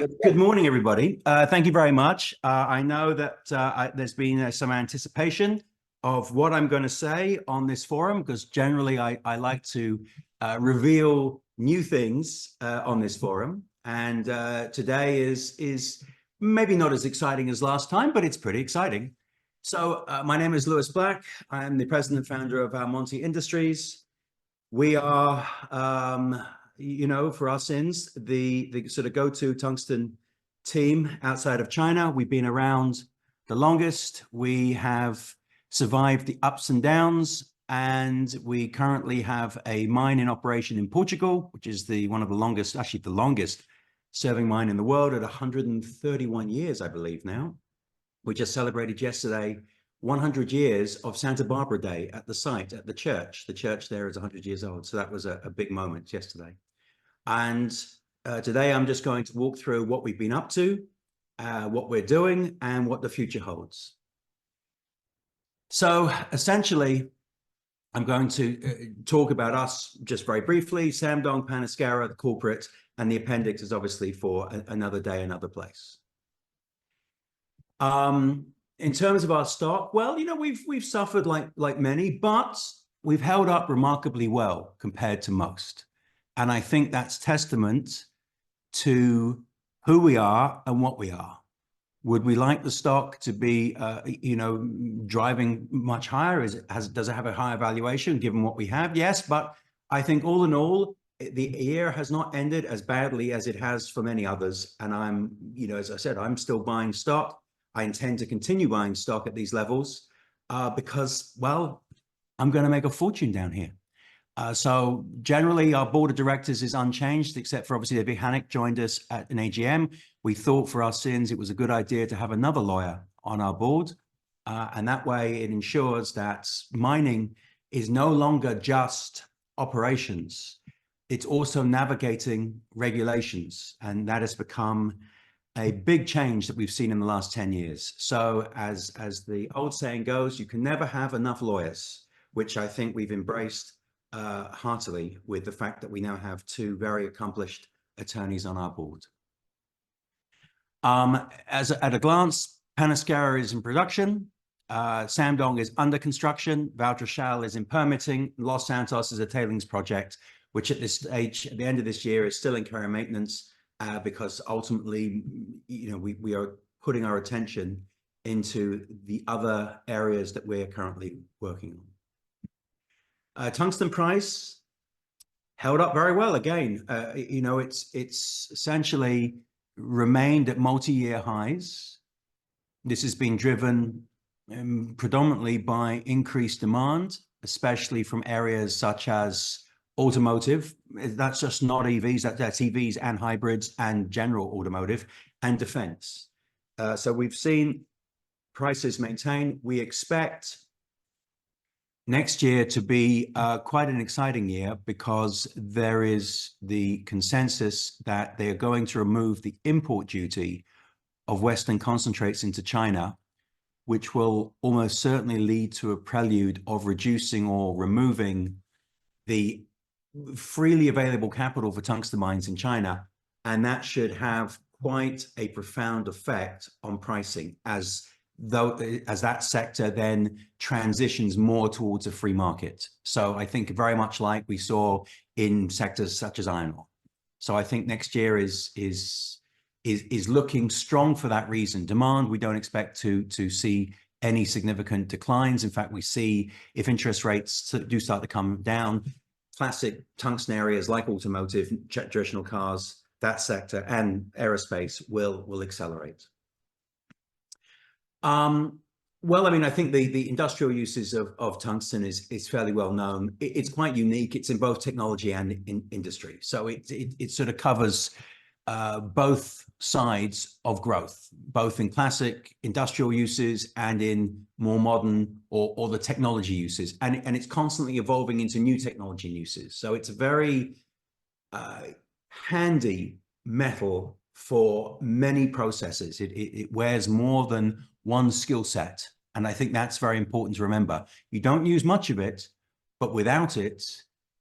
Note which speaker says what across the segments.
Speaker 1: Good morning, everybody. Thank you very much. I know that there's been some anticipation of what I'm going to say on this forum, because generally I like to reveal new things on this forum. And today is maybe not as exciting as last time, but it's pretty exciting. So my name is Lewis Black. I'm the president and founder of Almonty Industries. We are, for our sins, the sort of go-to tungsten team outside of China. We've been around the longest. We have survived the ups and downs, and we currently have a mine in operation in Portugal, which is one of the longest, actually the longest serving mine in the world at 131 years, I believe now. We just celebrated yesterday 100 years of Santa Barbara Day at the site, at the church. The church there is 100 years old. So that was a big moment yesterday. And today I'm just going to walk through what we've been up to, what we're doing, and what the future holds. So essentially, I'm going to talk about us just very briefly, Samdong, Panascara, the corporate, and the appendix is obviously for another day, another place. In terms of our stock, well, we've suffered like many, but we've held up remarkably well compared to most. And I think that's testament to who we are and what we are. Would we like the stock to be, driving much higher? Does it have a higher valuation given what we have? Yes, but I think all in all, the year has not ended as badly as it has for many others. And I'm, as I said, I'm still buying stock. I intend to continue buying stock at these levels because, well, I'm going to make a fortune down here. So generally, our board of directors is unchanged, except for obviously David Hannick joined us at an AGM. We thought for our sins, it was a good idea to have another lawyer on our board. And that way it ensures that mining is no longer just operations. It's also navigating regulations. And that has become a big change that we've seen in the last 10 years. So as the old saying goes, you can never have enough lawyers, which I think we've embraced heartily with the fact that we now have two very accomplished attorneys on our board. At a glance, Panascara is in production. Samdong is under construction. Val Trochal is in permitting. Los Santos is a tailings project, which at this stage, at the end of this year, is still in care and maintenance. Because ultimately, we are putting our attention into the other areas that we're currently working on. Tungsten price held up very well again. It's essentially remained at multi-year highs. This has been driven predominantly by increased demand, especially from areas such as automotive. That's just not EVs, that's EVs and hybrids and general automotive and defense. So we've seen prices maintain. We expect next year to be quite an exciting year because there is the consensus that they are going to remove the import duty of Western concentrates into China, which will almost certainly lead to a prelude of reducing or removing the freely available capital for tungsten mines in China, and that should have quite a profound effect on pricing as that sector then transitions more towards a free market. So I think very much like we saw in sectors such as iron ore. So I think next year is looking strong for that reason. Demand, we don't expect to see any significant declines. In fact, we see if interest rates do start to come down, classic tungsten areas like automotive, traditional cars, that sector, and aerospace will accelerate. Well, I mean, I think the industrial uses of tungsten is fairly well known. It's quite unique. It's in both technology and in industry. So it sort of covers both sides of growth, both in classic industrial uses and in more modern or the technology uses. And it's constantly evolving into new technology uses. So it's a very handy metal for many processes. It wears more than one skill set. And I think that's very important to remember. You don't use much of it, but without it,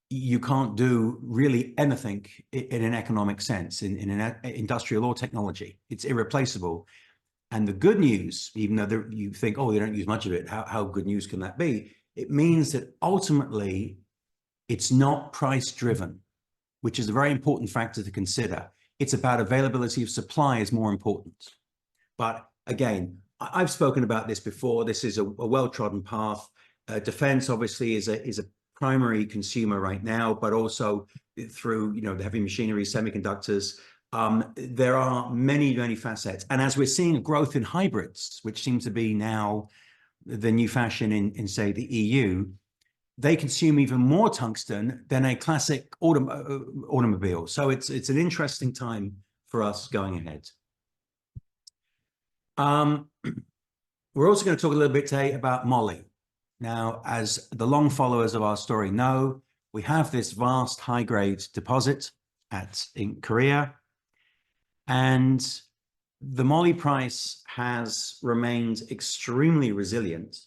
Speaker 1: you can't do really anything in an economic sense, in an industrial or technology. It's irreplaceable. And the good news, even though you think, oh, they don't use much of it, how good news can that be? It means that ultimately it's not price driven, which is a very important factor to consider. It's about availability of supply is more important. But again, I've spoken about this before. This is a well-trodden path. Defense obviously is a primary consumer right now, but also through the heavy machinery, semiconductors. There are many facets. And as we're seeing a growth in hybrids, which seems to be now the new fashion in say, the EU, they consume even more tungsten than a classic automobile. So it's an interesting time for us going ahead. We're also going to talk a little bit today about moly. Now, as the long followers of our story know, we have this vast high-grade deposit in Korea, and the moly price has remained extremely resilient,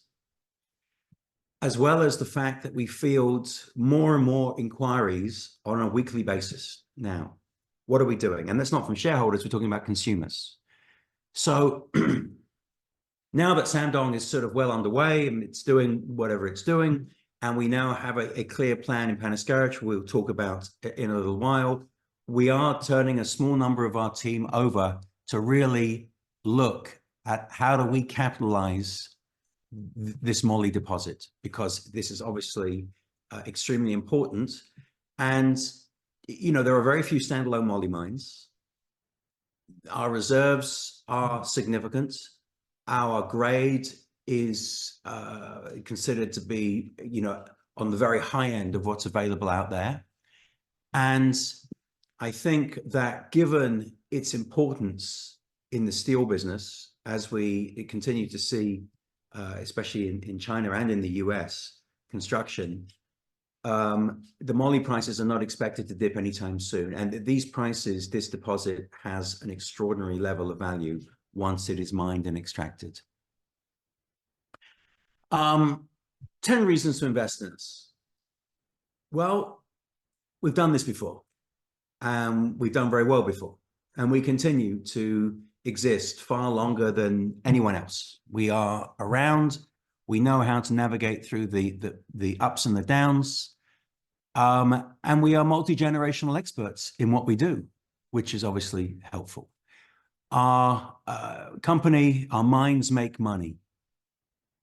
Speaker 1: as well as the fact that we field more and more inquiries on a weekly basis now. What are we doing? And that's not from shareholders, we're talking about consumers. So now that Samdong is sort of well underway and it's doing whatever it's doing, and we now have a clear plan in Panascara, which we'll talk about in a little while, we are turning a small number of our team over to really look at how do we capitalize this moly deposit, because this is obviously extremely important. And, there are very few standalone moly mines. Our reserves are significant. Our grade is considered to be, on the very high end of what's available out there. And I think that given its importance in the steel business, as we continue to see, especially in China and in the US, construction, the moly prices are not expected to dip anytime soon. And these prices, this deposit has an extraordinary level of value once it is mined and extracted. 10 reasons to invest in us. Well, we've done this before. We've done very well before. And we continue to exist far longer than anyone else. We are around. We know how to navigate through the ups and the downs. And we are multi-generational experts in what we do, which is obviously helpful. Our company, our mines make money.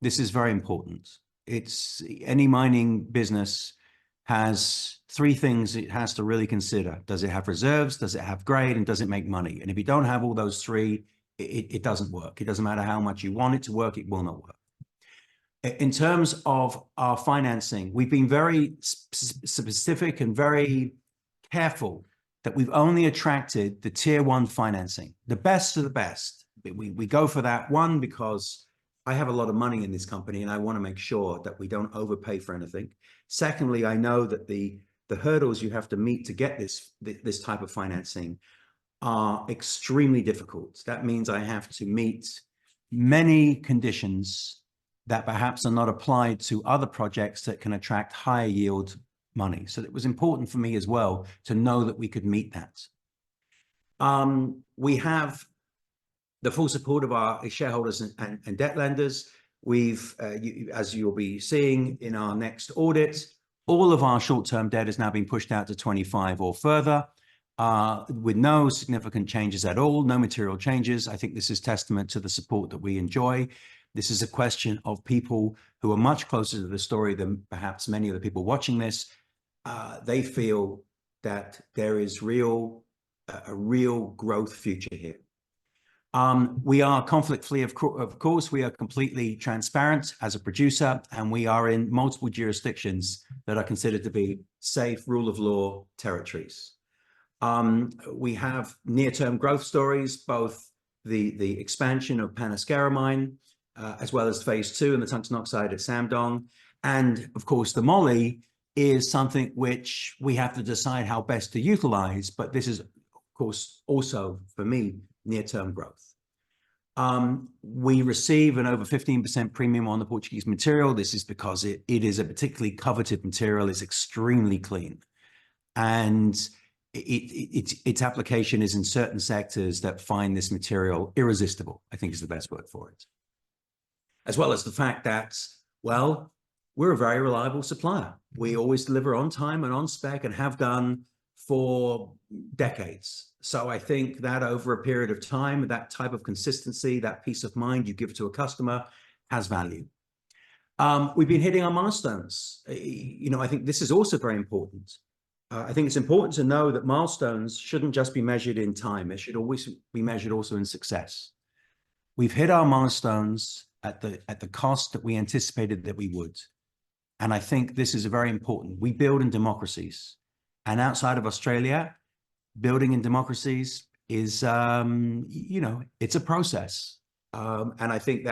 Speaker 1: This is very important. Any mining business has three things it has to really consider. Does it have reserves? Does it have grade? And does it make money? And if you don't have all those three, it doesn't work. It doesn't matter how much you want it to work, it will not work. In terms of our financing, we've been very specific and very careful that we've only attracted the tier one financing, the best of the best. We go for that one because I have a lot of money in this company and I want to make sure that we don't overpay for anything. Secondly, I know that the hurdles you have to meet to get this type of financing are extremely difficult. That means I have to meet many conditions that perhaps are not applied to other projects that can attract higher yield money. So it was important for me as well to know that we could meet that. We have the full support of our shareholders and debt lenders. We've, as you'll be seeing in our next audit, all of our short-term debt is now being pushed out to 25 or further, with no significant changes at all, no material changes. I think this is testament to the support that we enjoy. This is a question of people who are much closer to the story than perhaps many of the people watching this. They feel that there is a real growth future here. We are conflict-free, of course. We are completely transparent as a producer, and we are in multiple jurisdictions that are considered to be safe, rule of law territories. We have near-term growth stories, both the expansion of Panascara mine, as well as phase 2 and the tungsten oxide at Samdong. And of course, the moly is something which we have to decide how best to utilize, but this is, of course, also for me, near-term growth. We receive an over 15% premium on the Portuguese material. This is because it is a particularly coveted material. It's extremely clean. And its application is in certain sectors that find this material irresistible, I think is the best word for it. As well as the fact that, well, we're a very reliable supplier. We always deliver on time and on spec and have done for decades. So I think that over a period of time, that type of consistency, that peace of mind you give to a customer has value. We've been hitting our milestones. I think this is also very important. I think it's important to know that milestones shouldn't just be measured in time. It should always be measured also in success. We've hit our milestones at the cost that we anticipated that we would. And I think this is very important. We build in democracies. And outside of Australia, building in democracies is, it's a process. And I think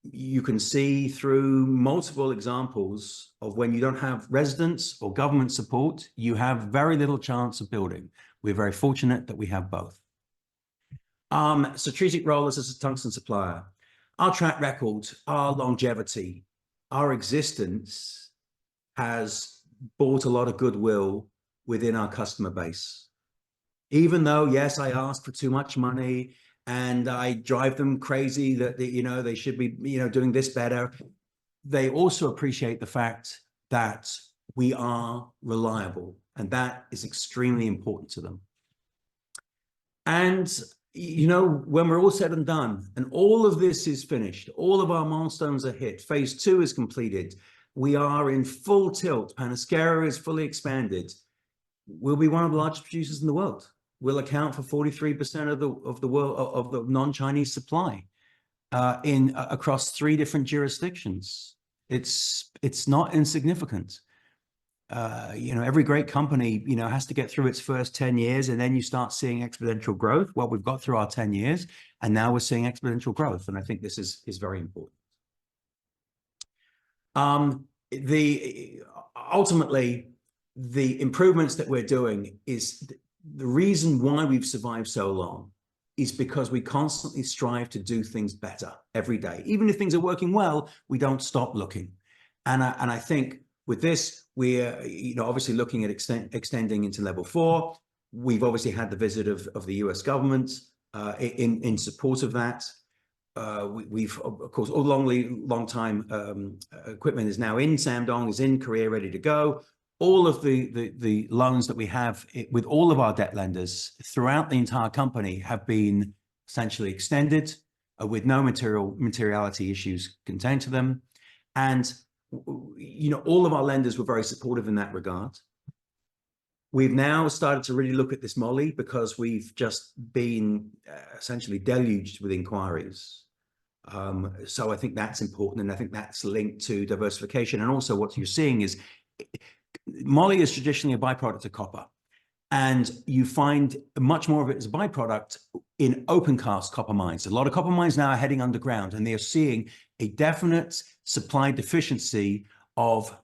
Speaker 1: you can see through multiple examples of when you don't have residents or government support, you have very little chance of building. We're very fortunate that we have both. Strategic role as a tungsten supplier. Our track record, our longevity, our existence has bought a lot of goodwill within our customer base. Even though, yes, I ask for too much money and I drive them crazy that they should be doing this better, they also appreciate the fact that we are reliable, and that is extremely important to them. And when we're all said and done, and all of this is finished, all of our milestones are hit, phase 2 is completed, we are in full tilt, Panasqueira is fully expanded, we'll be one of the largest producers in the world. We'll account for 43% of the world of the non-Chinese supply across 3 different jurisdictions. It's not insignificant. Every great company, has to get through its first 10 years, and then you start seeing exponential growth. Well, we've got through our 10 years, and now we're seeing exponential growth. And I think this is very important. Ultimately, the improvements that we're doing is the reason why we've survived so long is because we constantly strive to do things better every day. Even if things are working well, we don't stop looking. And I think with this, we're obviously looking at extending into level 4. We've obviously had the visit of the US government in support of that. We've, of course, long time equipment is now in Samdong, is in Korea, ready to go. All of the loans that we have with all of our debt lenders throughout the entire company have been essentially extended with no materiality issues contained to them. And, all of our lenders were very supportive in that regard. We've now started to really look at this moly because we've just been essentially deluged with inquiries. So I think that's important. And I think that's linked to diversification. And also what you're seeing is moly is traditionally a byproduct of copper, and you find much more of it as a byproduct in open cast copper mines. A lot of copper mines now are heading underground, and they are seeing a definite supply deficiency of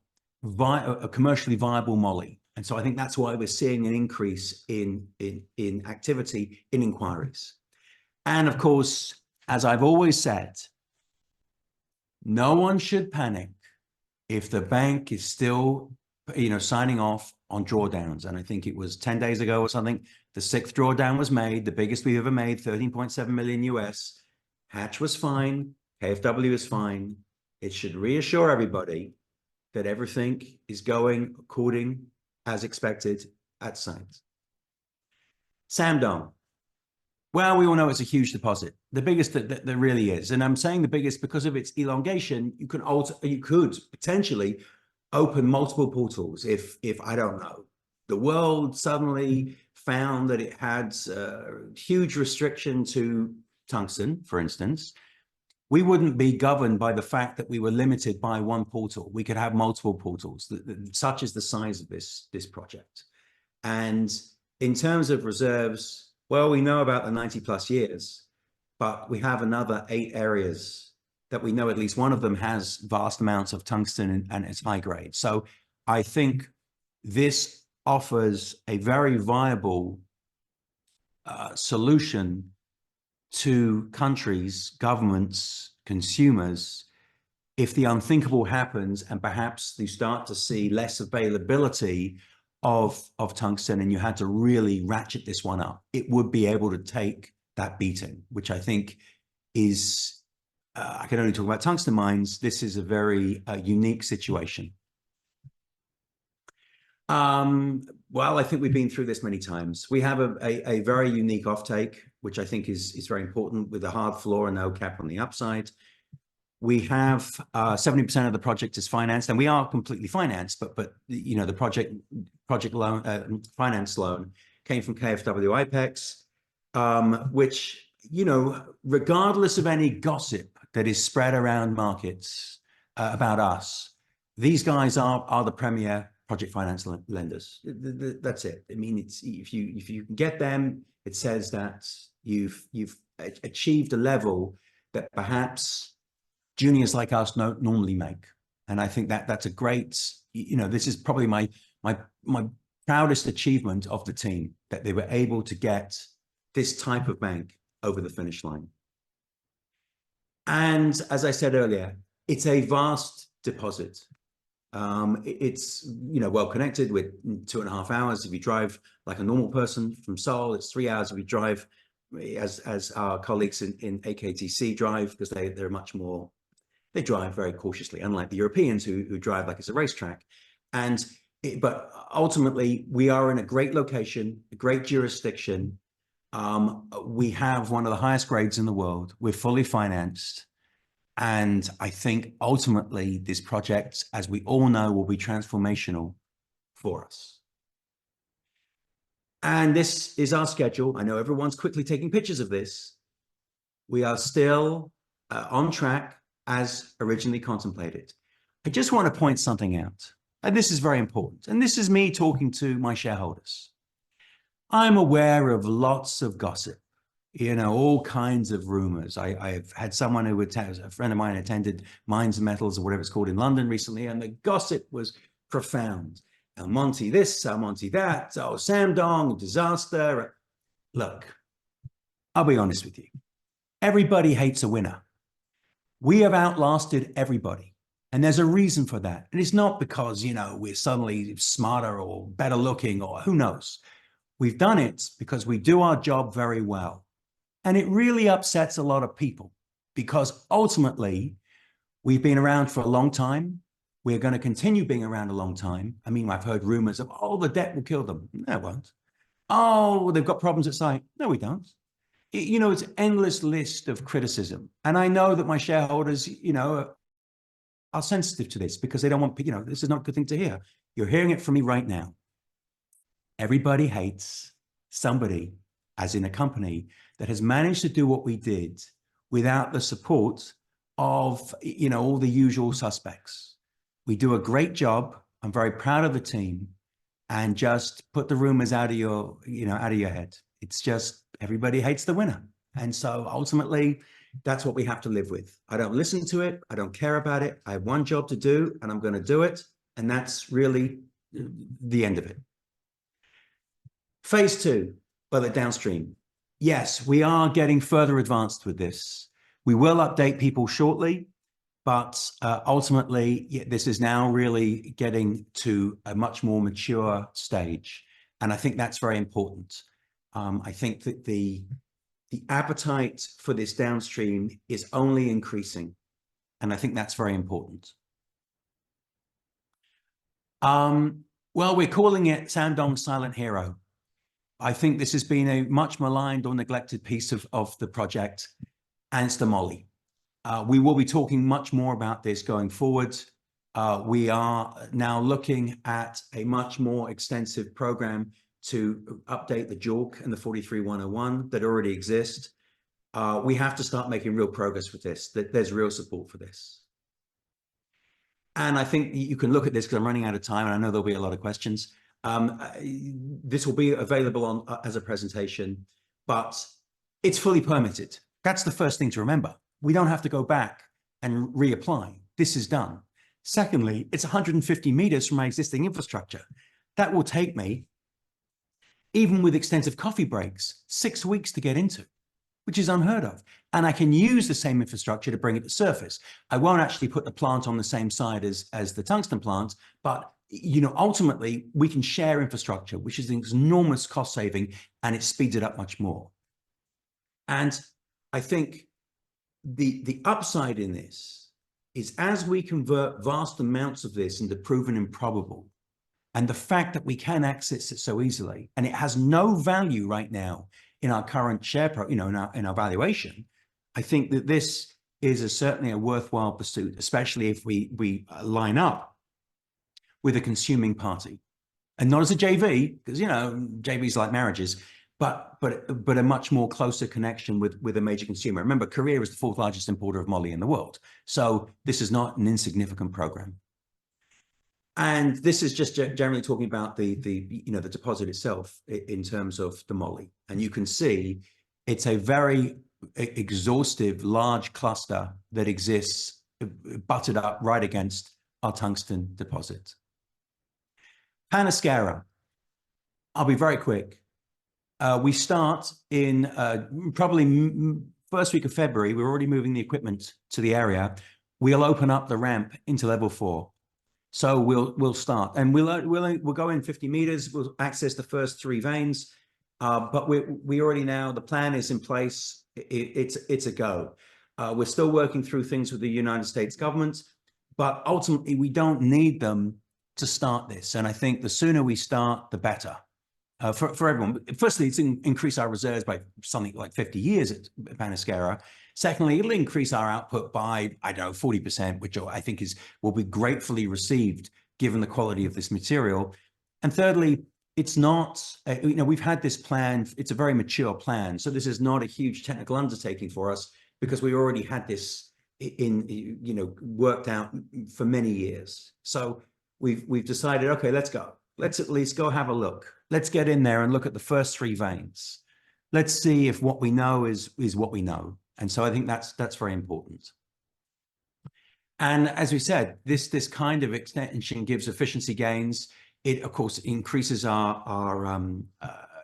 Speaker 1: a commercially viable moly. And so I think that's why we're seeing an increase in activity in inquiries. And of course, as I've always said, no one should panic if the bank is still signing off on drawdowns. And I think it was 10 days ago or something, the 6th drawdown was made, the biggest we've ever made, 13.7 million US. Hatch was fine, KfW is fine. It should reassure everybody that everything is going according as expected at site. Samdong. Well, we all know it's a huge deposit, the biggest that there really is. And I'm saying the biggest because of its elongation. You could potentially open multiple portals if I don't know, the world suddenly found that it had huge restriction to tungsten, for instance. We wouldn't be governed by the fact that we were limited by one portal. We could have multiple portals, such is the size of this project. And in terms of reserves, well, we know about the 90+ years, but we have another 8 areas that we know at least one of them has vast amounts of tungsten and it's high grade. So I think this offers a very viable solution to countries, governments, consumers, if the unthinkable happens and perhaps you start to see less availability of tungsten and you had to really ratchet this one up, it would be able to take that beating, which I think is, I can only talk about tungsten mines. This is a very unique situation. Well, I think we've been through this many times. We have a very unique offtake, which I think is very important, with a hard floor and no cap on the upside. We have 70% of the project is financed, and we are completely financed, but you know, the project loan, finance loan came from KfW IPEX, which, you know, regardless of any gossip that is spread around markets about us, these guys are the premier project finance lenders. That's it. I mean, it's if you can get them, it says that you've achieved a level that perhaps juniors like us don't normally make. And I think that that's a great, you know, this is probably my proudest achievement of the team, that they were able to get this type of bank over the finish line. And as I said earlier, it's a vast deposit. It's, you know, well connected with 2.5 hours if you drive like a normal person from Seoul. It's 3 hours if you drive as our colleagues in AKTC drive, because they're much more, they drive very cautiously, unlike the Europeans who drive like it's a racetrack. But ultimately, we are in a great location, a great jurisdiction. We have one of the highest grades in the world. We're fully financed. And I think ultimately this project, as we all know, will be transformational for us. And this is our schedule. I know everyone's quickly taking pictures of this. We are still on track as originally contemplated. I just want to point something out, and this is very important. And this is me talking to my shareholders. I'm aware of lots of gossip, you know, all kinds of rumors. I've had someone who a friend of mine attended Mines and Metals, or whatever it's called, in London recently, and the gossip was profound. Almonty this, Almonty that, oh, Samdong, disaster. Look, I'll be honest with you. Everybody hates a winner. We have outlasted everybody. And there's a reason for that. And it's not because, you know, we're suddenly smarter or better looking or who knows. We've done it because we do our job very well. And it really upsets a lot of people, because ultimately we've been around for a long time. We're going to continue being around a long time. I mean, I've heard rumors of, oh, the debt will kill them. No, it won't. Oh, they've got problems at site. No, we don't. You know, it's an endless list of criticism. And I know that my shareholders, you know, are sensitive to this, because they don't want, you know, this is not a good thing to hear. You're hearing it from me right now. Everybody hates somebody, as in a company, that has managed to do what we did without the support of, you know, all the usual suspects. We do a great job. I'm very proud of the team, and just put the rumors out of your, you know, out of your head. It's just, everybody hates the winner. And so ultimately, that's what we have to live with. I don't listen to it. I don't care about it. I have one job to do, and I'm going to do it. And that's really the end of it. Phase 2, well, downstream. Yes, we are getting further advanced with this. We will update people shortly, but ultimately, this is now really getting to a much more mature stage. And I think that's very important. I think that the appetite for this downstream is only increasing. And I think that's very important. Well, we're calling it Samdong Silent Hero. I think this has been a much maligned or neglected piece of the project, and it's the moly. We will be talking much more about this going forward. We are now looking at a much more extensive program to update the JORC and the 43101 that already exist. We have to start making real progress with this, that there's real support for this. And I think you can look at this, because I'm running out of time and I know there'll be a lot of questions. This will be available on as a presentation, but it's fully permitted. That's the first thing to remember. We don't have to go back and reapply. This is done. Secondly, it's 150 meters from my existing infrastructure. That will take me, even with extensive coffee breaks, 6 weeks to get into. which is unheard of. And I can use the same infrastructure to bring it to surface. I won't actually put the plant on the same side as the tungsten plant, but ultimately we can share infrastructure, which is an enormous cost saving, and it speeds it up much more. And I think the upside in this is, as we convert vast amounts of this into proven improbable, and the fact that we can access it so easily, and it has no value right now in our current share, in our valuation, I think that this is certainly a worthwhile pursuit, especially if we line up with a consuming party, and not as a JV, because JVs like marriages, but a much more closer connection with a major consumer. Remember, Korea is the 4th largest importer of moly in the world, so this is not an insignificant program. And this is just generally talking about the deposit itself in terms of the moly. And you can see it's a very exhaustive, large cluster that exists butted up right against our tungsten deposit. Panascara, I'll be very quick. We start in probably first week of February. We're already moving the equipment to the area. We'll open up the ramp into level 4. So we'll start, and we'll go in 50 meters. We'll access the first 3 veins, but we already now, the plan is in place. It's a go. We're still working through things with the United States government, but ultimately we don't need them to start this. And I think the sooner we start, the better for everyone. Firstly, it's increase our reserves by something like 50 years at Panascara. Secondly, it'll increase our output by, I don't know, 40%, which I think will be gratefully received given the quality of this material. And thirdly, it's not, we've had this plan. It's a very mature plan. So this is not a huge technical undertaking for us, because we already had this worked out for many years. So we've decided, okay, let's go. Let's at least go have a look. Let's get in there and look at the first 3 veins. Let's see if what we know is what we know. And so I think that's very important. And as we said, this kind of extension gives efficiency gains. It, of course, increases our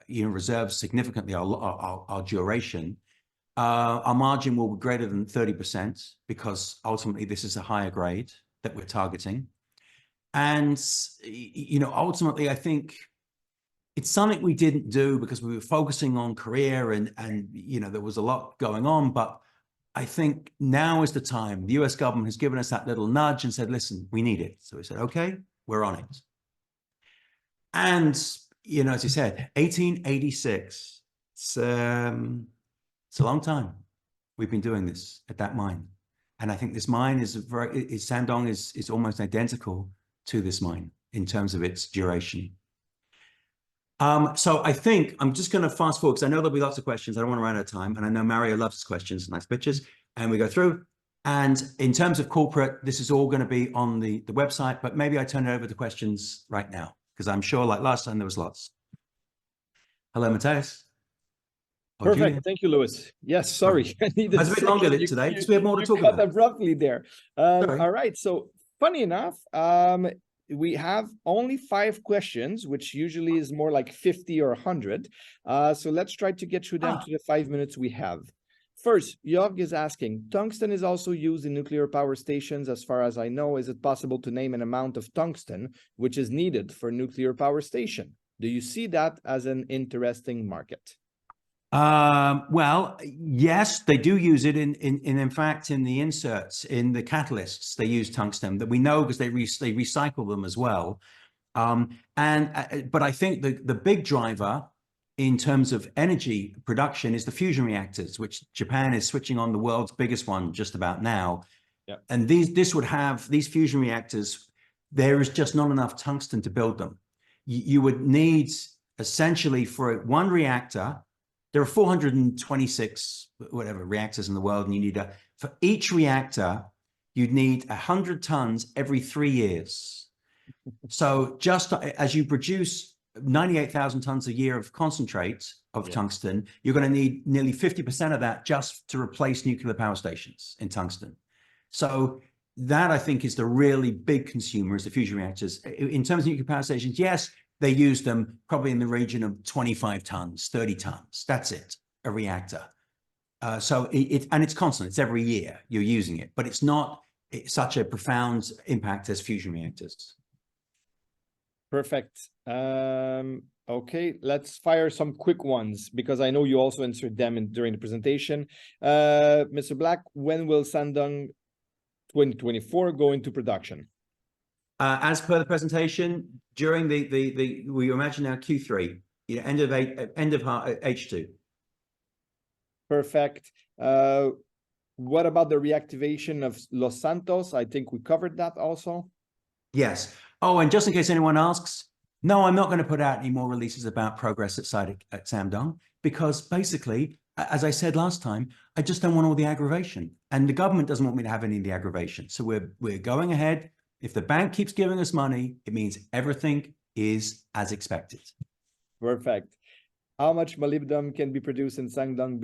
Speaker 1: reserves significantly, our duration. Our margin will be greater than 30%, because ultimately this is a higher grade that we're targeting. And, ultimately, I think it's something we didn't do because we were focusing on Korea and there was a lot going on. But I think now is the time. The US government has given us that little nudge and said, listen, we need it. So we said, okay, we're on it. And, as you said, 1886, it's a long time we've been doing this at that mine. And I think this mine Shandong is almost identical to this mine in terms of its duration. So I think I'm just going to fast forward, because I know there'll be lots of questions. I don't want to run out of time. And I know Mario loves his questions, nice pictures. And we go through. And in terms of corporate, this is all going to be on the website. But maybe I turn it over to questions right now, because I'm sure, like last time, there was lots. Hello, Matthias.
Speaker 2: Perfect.
Speaker 1: Julian.
Speaker 2: Thank you, Lewis. Yes, sorry. I needed
Speaker 1: a bit longer today, because we have more to talk about.
Speaker 2: Abruptly there. All right. So funny enough, we have only 5 questions, which usually is more like 50 or 100. So let's try to get through them to the 5 minutes we have. First, Jörg is asking, tungsten is also used in nuclear power stations. As far as I know, is it possible to name an amount of tungsten which is needed for a nuclear power station? Do you see that as an interesting market?
Speaker 1: Well, yes, they do use it in fact, in the inserts, in the catalysts, they use tungsten, that we know, because they recycle them as well. But I think the big driver in terms of energy production is the fusion reactors, which Japan is switching on, the world's biggest one just about now.
Speaker 2: Yeah.
Speaker 1: And these fusion reactors, there is just not enough tungsten to build them. You would need, essentially, for one reactor, there are 426 reactors in the world, and you need for each reactor, you'd need 100 tons every 3 years. So just as you produce 98,000 tons a year of concentrate of tungsten, you're going to need nearly 50% of that just to replace nuclear power stations in tungsten. So that, I think, is the really big consumer, is the fusion reactors. In terms of nuclear power stations, yes, they use them probably in the region of 25 tons, 30 tons. That's it, a reactor. So and it's constant. It's every year you're using it, but it's not such a profound impact as fusion reactors.
Speaker 2: Perfect. Okay, let's fire some quick ones because I know you also answered them during the presentation. Mr. Black, when will Shandong 2024 go into production?
Speaker 1: As per the presentation, during we imagine now Q3, end of H2.
Speaker 2: Perfect. What about the reactivation of Los Santos? I think we covered that also.
Speaker 1: Yes. Oh, and just in case anyone asks, no, I'm not going to put out any more releases about progress at site at Shandong, because basically, as I said last time, I just don't want all the aggravation, and the government doesn't want me to have any of the aggravation. So we're going ahead. If the bank keeps giving us money, it means everything is as expected.
Speaker 2: Perfect. How much molybdenum can be produced in Shandong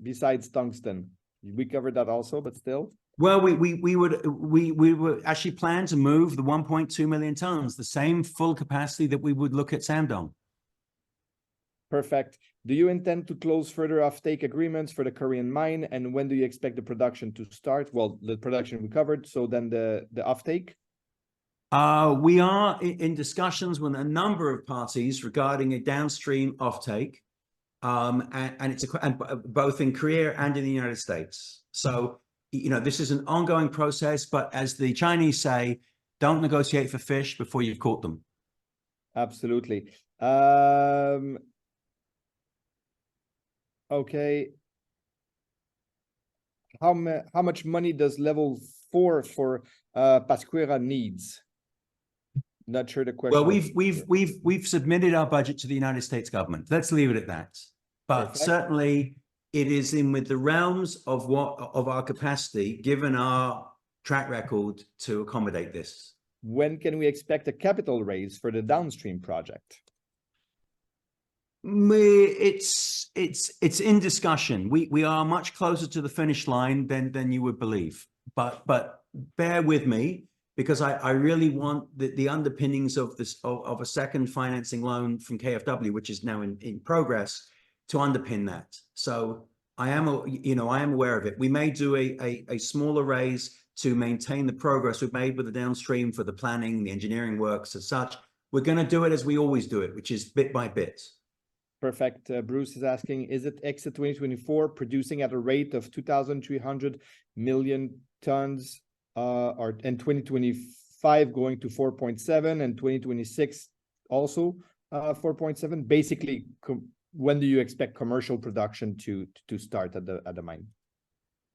Speaker 2: besides tungsten? We covered that also, but still.
Speaker 1: Well, we would actually plan to move the 1.2 million tons, the same full capacity that we would look at Shandong.
Speaker 2: Perfect. Do you intend to close further offtake agreements for the Korean mine? And when do you expect the production to start? Well, the production we covered, so then the offtake?
Speaker 1: We are in discussions with a number of parties regarding a downstream offtake, and it's both in Korea and in the United States. So, this is an ongoing process, but as the Chinese say, don't negotiate for fish before you've caught them.
Speaker 2: Absolutely. Okay. How much money does level 4 for Pasquera needs? Not sure the question.
Speaker 1: Well, we've submitted our budget to the United States government. Let's leave it at that. But
Speaker 2: Perfect.
Speaker 1: certainly it is with the realms of our capacity, given our track record, to accommodate this.
Speaker 2: When can we expect a capital raise for the downstream project?
Speaker 1: It's in discussion. We are much closer to the finish line than you would believe. But bear with me, because I really want the underpinnings of a second financing loan from KfW, which is now in progress, to underpin that. So I am aware of it. We may do a smaller raise to maintain the progress we've made with the downstream for the planning, the engineering works as such. We're going to do it as we always do it, which is bit by bit.
Speaker 2: Perfect. Bruce is asking, is it exit 2024 producing at a rate of 2,300 million tons, and 2025 going to 4.7 and 2026 also 4.7? Basically, when do you expect commercial production to start at the mine?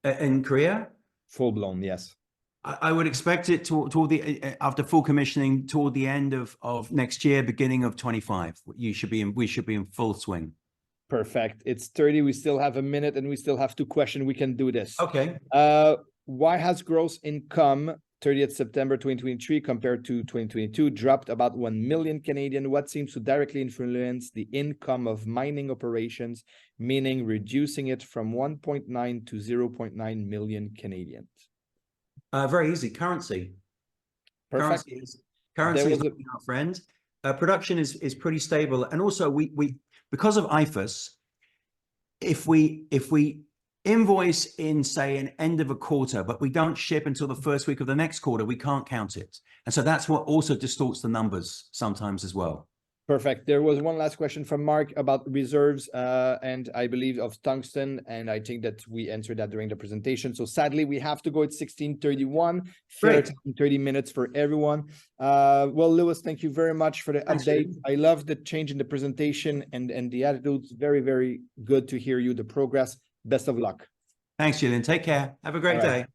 Speaker 2: In
Speaker 1: Korea?
Speaker 2: Full blown, yes.
Speaker 1: I would expect it toward after full commissioning toward the end of next year, beginning of 25. We should be in full swing.
Speaker 2: Perfect. It's 30. We still have a minute and we still have 2 questions. We can do this.
Speaker 1: Okay.
Speaker 2: Why has gross income 30th September 2023 compared to 2022 dropped about 1 million Canadian? What seems to directly influence the income of mining operations, meaning reducing it from 1.9 to 0.9 million Canadian?
Speaker 1: Very easy. Currency.
Speaker 2: Perfect.
Speaker 1: Currency is our friend. Production is pretty stable, and also we because of IIF, if we invoice in, say, an end of a quarter, but we don't ship until the first week of the next quarter, we can't count it, and so that's what also distorts the numbers sometimes as well.
Speaker 2: Perfect. There was one last question from Mark about reserves, and I believe of tungsten, and I think that we answered that during the presentation. So sadly, we have to go at 16:31. Fair time, 30 minutes for everyone. Well, Lewis, thank you very much for the update. I love the change in the presentation and the attitudes. Very, very good to hear you, the progress. Best of luck.
Speaker 1: Thanks, Julian. Take care. Have a great day.